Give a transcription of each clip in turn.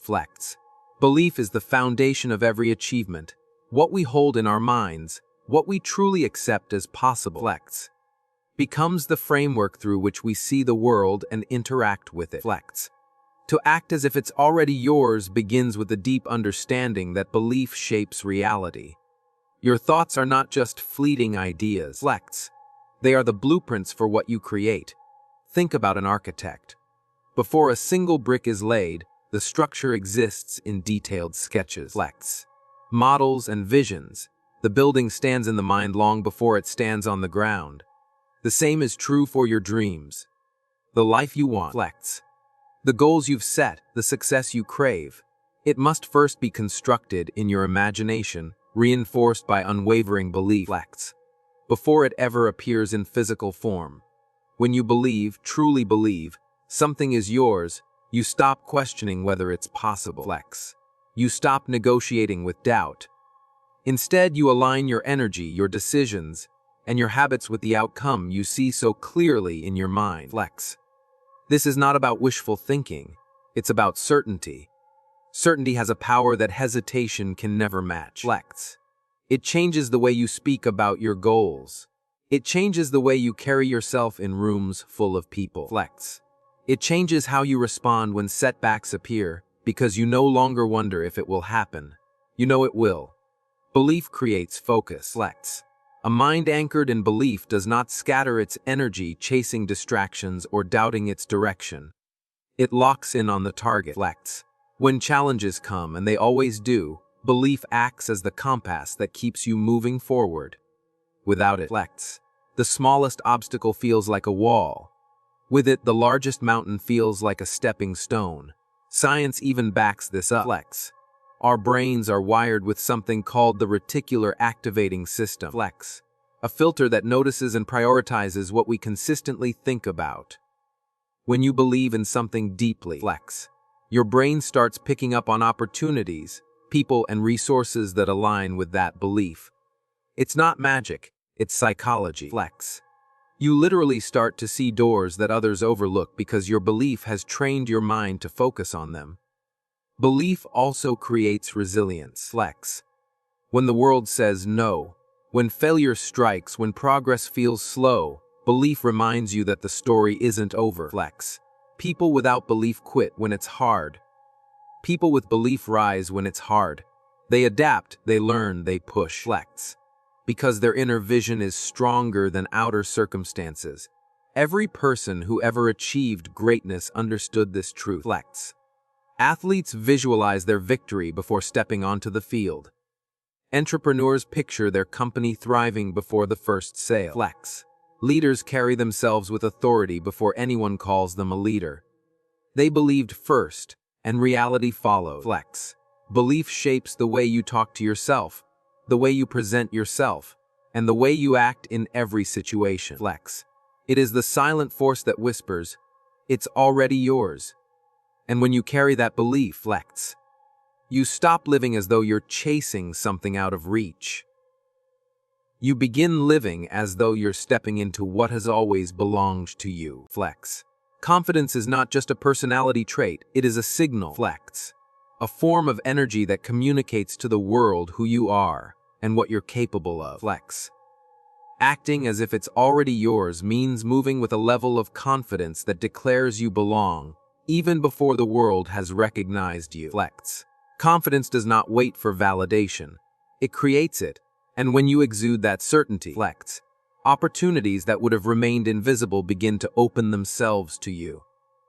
Flex. Belief is the foundation of every achievement. What we hold in our minds, what we truly accept as possible, Flex, becomes the framework through which we see the world and interact with it. Flex. To act as if it's already yours begins with a deep understanding that belief shapes reality. Your thoughts are not just fleeting ideas. Flex. They are the blueprints for what you create. Think about an architect. Before a single brick is laid, the structure exists in detailed sketches. Flex. Models and visions. The building stands in the mind long before it stands on the ground. The same is true for your dreams. The life you want. Flex. The goals you've set, the success you crave. It must first be constructed in your imagination, reinforced by unwavering belief. Flex. Before it ever appears in physical form. When you believe, truly believe, something is yours, you stop questioning whether it's possible. Flex. You stop negotiating with doubt. Instead, you align your energy, your decisions, and your habits with the outcome you see so clearly in your mind. Flex. This is not about wishful thinking. It's about certainty. Certainty has a power that hesitation can never match. Flex. It changes the way you speak about your goals. It changes the way you carry yourself in rooms full of people. Flex. It changes how you respond when setbacks appear, because you no longer wonder if it will happen. You know it will. Belief creates focus. Flex. A mind anchored in belief does not scatter its energy chasing distractions or doubting its direction. It locks in on the target. Flex. When challenges come, and they always do, belief acts as the compass that keeps you moving forward. Without it, Flex, the smallest obstacle feels like a wall. With it, the largest mountain feels like a stepping stone. Science even backs this up. Flex. Our brains are wired with something called the reticular activating system. Flex. A filter that notices and prioritizes what we consistently think about. When you believe in something deeply, Flex, your brain starts picking up on opportunities, people, and resources that align with that belief. It's not magic, it's psychology. Flex. You literally start to see doors that others overlook because your belief has trained your mind to focus on them. Belief also creates resilience. Flex. When the world says no, when failure strikes, when progress feels slow, belief reminds you that the story isn't over. Flex. People without belief quit when it's hard. People with belief rise when it's hard. They adapt, they learn, they push. Flex. Because their inner vision is stronger than outer circumstances. Every person who ever achieved greatness understood this truth. Flex. Athletes visualize their victory before stepping onto the field. Entrepreneurs picture their company thriving before the first sale. Flex. Leaders carry themselves with authority before anyone calls them a leader. They believed first, and reality followed. Flex. Belief shapes the way you talk to yourself, the way you present yourself, and the way you act in every situation. Flex. It is the silent force that whispers, "It's already yours." And when you carry that belief, Flex, you stop living as though you're chasing something out of reach. You begin living as though you're stepping into what has always belonged to you. Flex. Confidence is not just a personality trait, it is a signal. Flex. A form of energy that communicates to the world who you are and what you're capable of. Flex. Acting as if it's already yours means moving with a level of confidence that declares you belong, even before the world has recognized you. Flex. Confidence does not wait for validation. It creates it, and when you exude that certainty, Flex, opportunities that would have remained invisible begin to open themselves to you.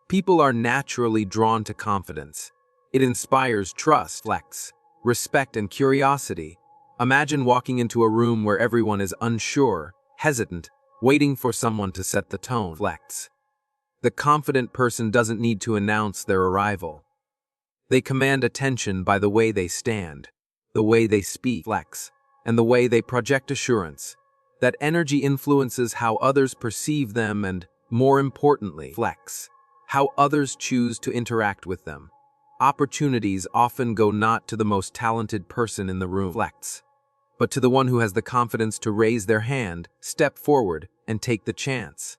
People are naturally drawn to confidence. It inspires trust, Flex, respect, and curiosity. Imagine walking into a room where everyone is unsure, hesitant, waiting for someone to set the tone. Flex. The confident person doesn't need to announce their arrival. They command attention by the way they stand, the way they speak, Flex, and the way they project assurance. That energy influences how others perceive them and, more importantly, Flex, how others choose to interact with them. Opportunities often go not to the most talented person in the room, Flex, but to the one who has the confidence to raise their hand, step forward, and take the chance.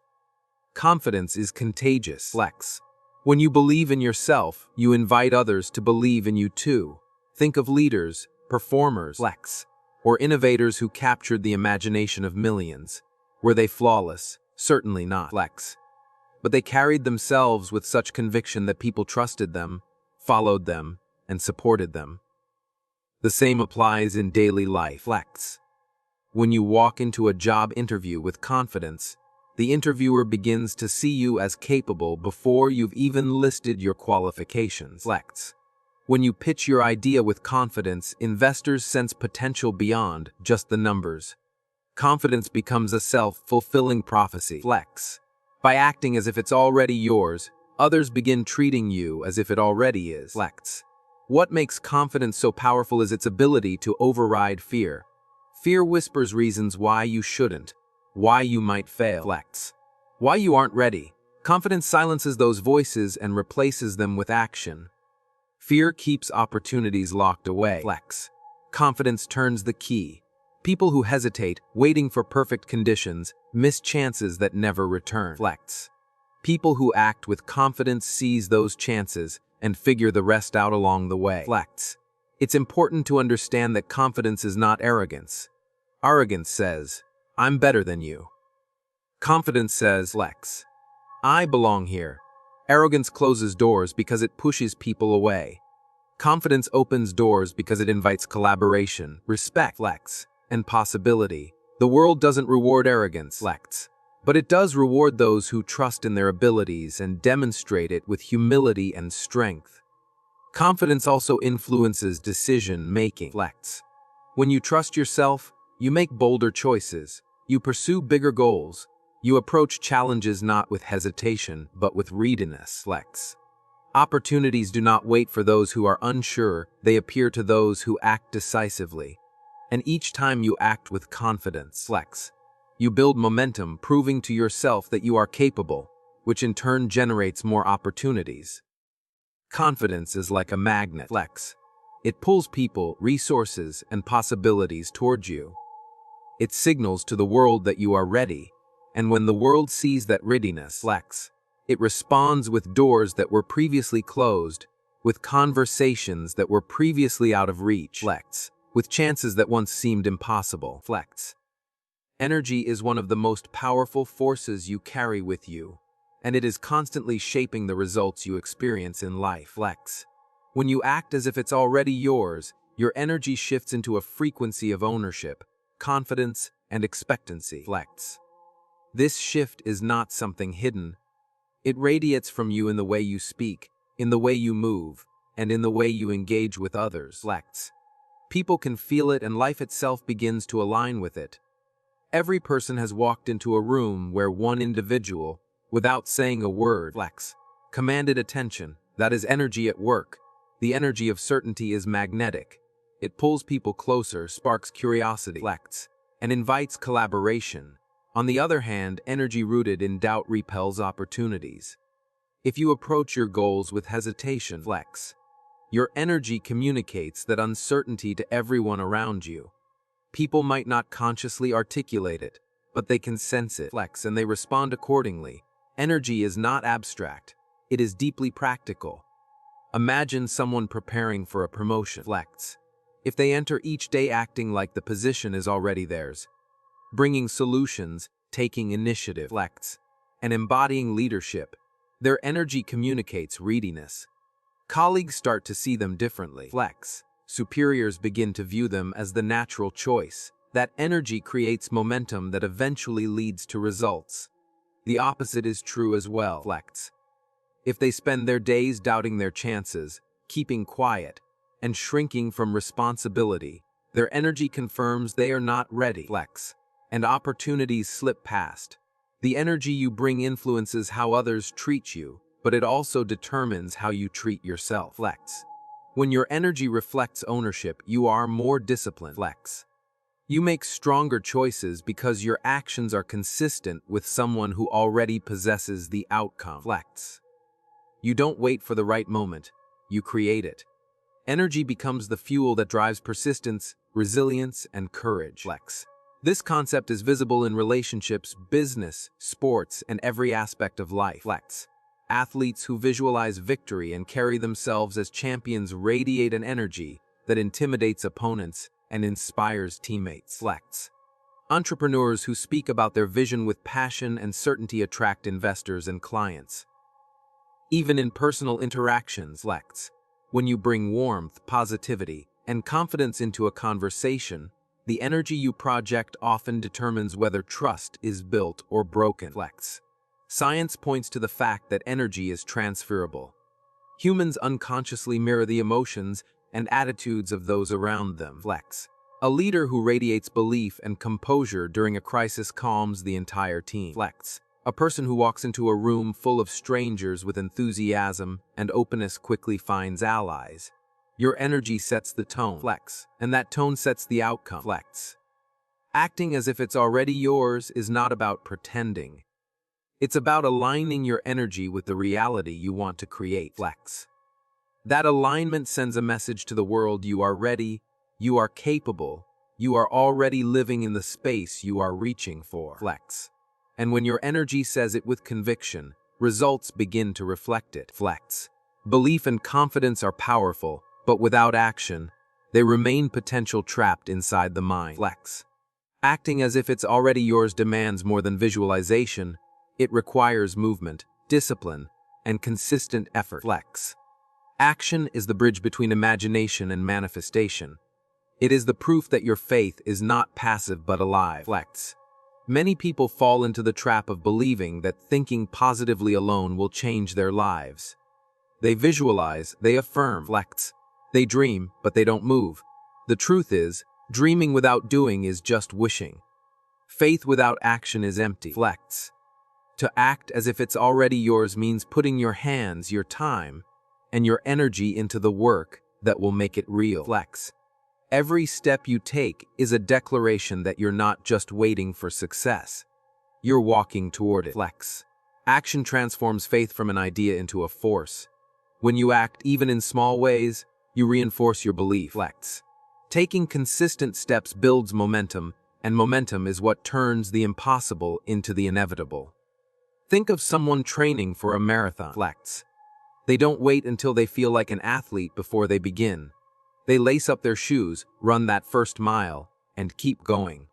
Confidence is contagious. Flex. When you believe in yourself, you invite others to believe in you too. Think of leaders, performers, flex, or innovators who captured the imagination of millions. Were they flawless? Certainly not, flex. But they carried themselves with such conviction that people trusted them, followed them, and supported them. The same applies in daily life, flex. When you walk into a job interview with confidence, the interviewer begins to see you as capable before you've even listed your qualifications, flex. When you pitch your idea with confidence, investors sense potential beyond just the numbers. Confidence becomes a self-fulfilling prophecy, flex. By acting as if it's already yours, others begin treating you as if it already is, flex. What makes confidence so powerful is its ability to override fear. Fear whispers reasons why you shouldn't, why you might fail, flex. Why you aren't ready. Confidence silences those voices and replaces them with action. Fear keeps opportunities locked away, flex. Confidence turns the key. People who hesitate, waiting for perfect conditions, miss chances that never return, flex. People who act with confidence seize those chances and figure the rest out along the way, flex. It's important to understand that confidence is not arrogance. Arrogance says, I'm better than you. Confidence says, flex, I belong here. Arrogance closes doors because it pushes people away. Confidence opens doors because it invites collaboration, respect, flex, and possibility. The world doesn't reward arrogance, flex, but it does reward those who trust in their abilities and demonstrate it with humility and strength. Confidence also influences decision-making, flex. When you trust yourself, you make bolder choices. You pursue bigger goals. You approach challenges not with hesitation, but with readiness, flex. Opportunities do not wait for those who are unsure, they appear to those who act decisively. And each time you act with confidence, flex, you build momentum, proving to yourself that you are capable, which in turn generates more opportunities. Confidence is like a magnet, flex. It pulls people, resources, and possibilities towards you. It signals to the world that you are ready, and when the world sees that readiness, flex, it responds with doors that were previously closed, with conversations that were previously out of reach, flex, with chances that once seemed impossible, flex. Energy is one of the most powerful forces you carry with you, and it is constantly shaping the results you experience in life, flex. When you act as if it's already yours, your energy shifts into a frequency of ownership, confidence, and expectancy, flex. This shift is not something hidden. It radiates from you in the way you speak, in the way you move, and in the way you engage with others, flex. People can feel it and life itself begins to align with it. Every person has walked into a room where one individual, without saying a word, flex, commanded attention. That is energy at work. The energy of certainty is magnetic. It pulls people closer, sparks curiosity, flex, and invites collaboration. On the other hand, energy rooted in doubt repels opportunities. If you approach your goals with hesitation, flex, your energy communicates that uncertainty to everyone around you. People might not consciously articulate it, but they can sense it, flex, and they respond accordingly. Energy is not abstract. It is deeply practical. Imagine someone preparing for a promotion, flex. If they enter each day acting like the position is already theirs, bringing solutions, taking initiative, flex, and embodying leadership, their energy communicates readiness. Colleagues start to see them differently, flex. Superiors begin to view them as the natural choice. That energy creates momentum that eventually leads to results. The opposite is true as well, flex. If they spend their days doubting their chances, keeping quiet, and shrinking from responsibility, their energy confirms they are not ready, flex, and opportunities slip past. The energy you bring influences how others treat you, but it also determines how you treat yourself, flex. When your energy reflects ownership, you are more disciplined, flex. You make stronger choices because your actions are consistent with someone who already possesses the outcome, flex. You don't wait for the right moment, you create it. Energy becomes the fuel that drives persistence, resilience, and courage, flex. This concept is visible in relationships, business, sports, and every aspect of life, flex. Athletes who visualize victory and carry themselves as champions radiate an energy that intimidates opponents and inspires teammates. Flex. Entrepreneurs who speak about their vision with passion and certainty attract investors and clients. Even in personal interactions, flex. When you bring warmth, positivity, and confidence into a conversation, the energy you project often determines whether trust is built or broken. Flex. Science points to the fact that energy is transferable. Humans unconsciously mirror the emotions and attitudes of those around them. Flex. A leader who radiates belief and composure during a crisis calms the entire team. Flex. A person who walks into a room full of strangers with enthusiasm and openness quickly finds allies. Your energy sets the tone. Flex. And that tone sets the outcome. Flex. Acting as if it's already yours is not about pretending. It's about aligning your energy with the reality you want to create. Flex. That alignment sends a message to the world: you are ready, you are capable, you are already living in the space you are reaching for. Flex. And when your energy says it with conviction, results begin to reflect it. Flex. Belief and confidence are powerful, but without action, they remain potential trapped inside the mind. Flex. Acting as if it's already yours demands more than visualization. It requires movement, discipline, and consistent effort. Flex. Action is the bridge between imagination and manifestation. It is the proof that your faith is not passive but alive. Flex. Many people fall into the trap of believing that thinking positively alone will change their lives. They visualize, they affirm. Flex. They dream, but they don't move. The truth is, dreaming without doing is just wishing. Faith without action is empty. Flex. To act as if it's already yours means putting your hands, your time, and your energy into the work that will make it real. Flex. Every step you take is a declaration that you're not just waiting for success. You're walking toward it. Flex. Action transforms faith from an idea into a force. When you act, even in small ways, you reinforce your belief. Flex. Taking consistent steps builds momentum, and momentum is what turns the impossible into the inevitable. Think of someone training for a marathon. Flex. They don't wait until they feel like an athlete before they begin. They lace up their shoes, run that first mile, and keep going.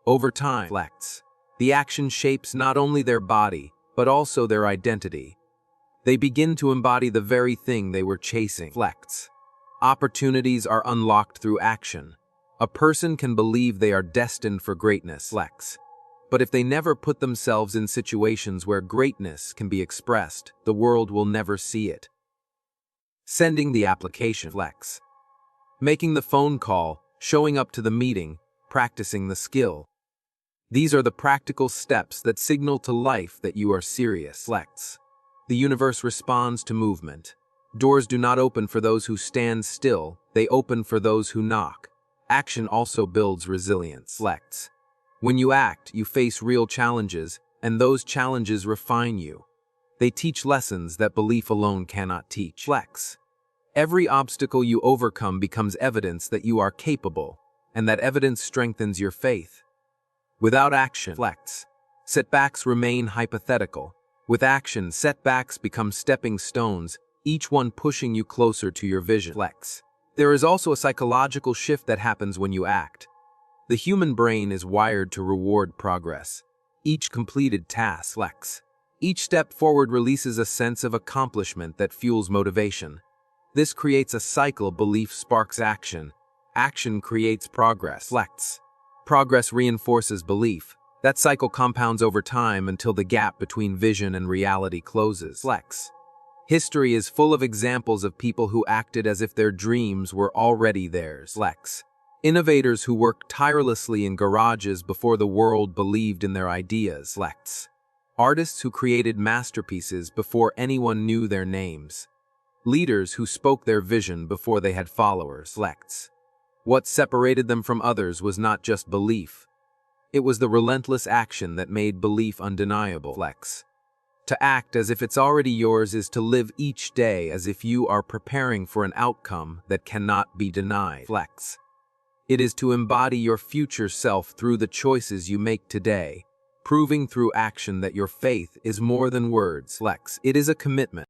Over time, flex. The action shapes not only their body, but also their identity. They begin to embody the very thing they were chasing. Flex. Opportunities are unlocked through action. A person can believe they are destined for greatness. Flex. But if they never put themselves in situations where greatness can be expressed, the world will never see it. Sending the application. Flex. Making the phone call, showing up to the meeting, practicing the skill. These are the practical steps that signal to life that you are serious. Flex. The universe responds to movement. Doors do not open for those who stand still, they open for those who knock. Action also builds resilience. Flex. When you act, you face real challenges, and those challenges refine you. They teach lessons that belief alone cannot teach. Flex. Every obstacle you overcome becomes evidence that you are capable, and that evidence strengthens your faith. Without action, flex. Setbacks remain hypothetical. With action, setbacks become stepping stones, each one pushing you closer to your vision. Flex. There is also a psychological shift that happens when you act. The human brain is wired to reward progress. Each completed task. Flex. Each step forward releases a sense of accomplishment that fuels motivation. This creates a cycle. Belief sparks action. Action creates progress. Flex. Progress reinforces belief. That cycle compounds over time until the gap between vision and reality closes. Flex. History is full of examples of people who acted as if their dreams were already theirs. Flex. Innovators who worked tirelessly in garages before the world believed in their ideas. Flex. Artists who created masterpieces before anyone knew their names. Leaders who spoke their vision before they had followers. Flex. What separated them from others was not just belief. It was the relentless action that made belief undeniable. Flex. To act as if it's already yours is to live each day as if you are preparing for an outcome that cannot be denied. Flex. It is to embody your future self through the choices you make today, proving through action that your faith is more than words. It is a commitment.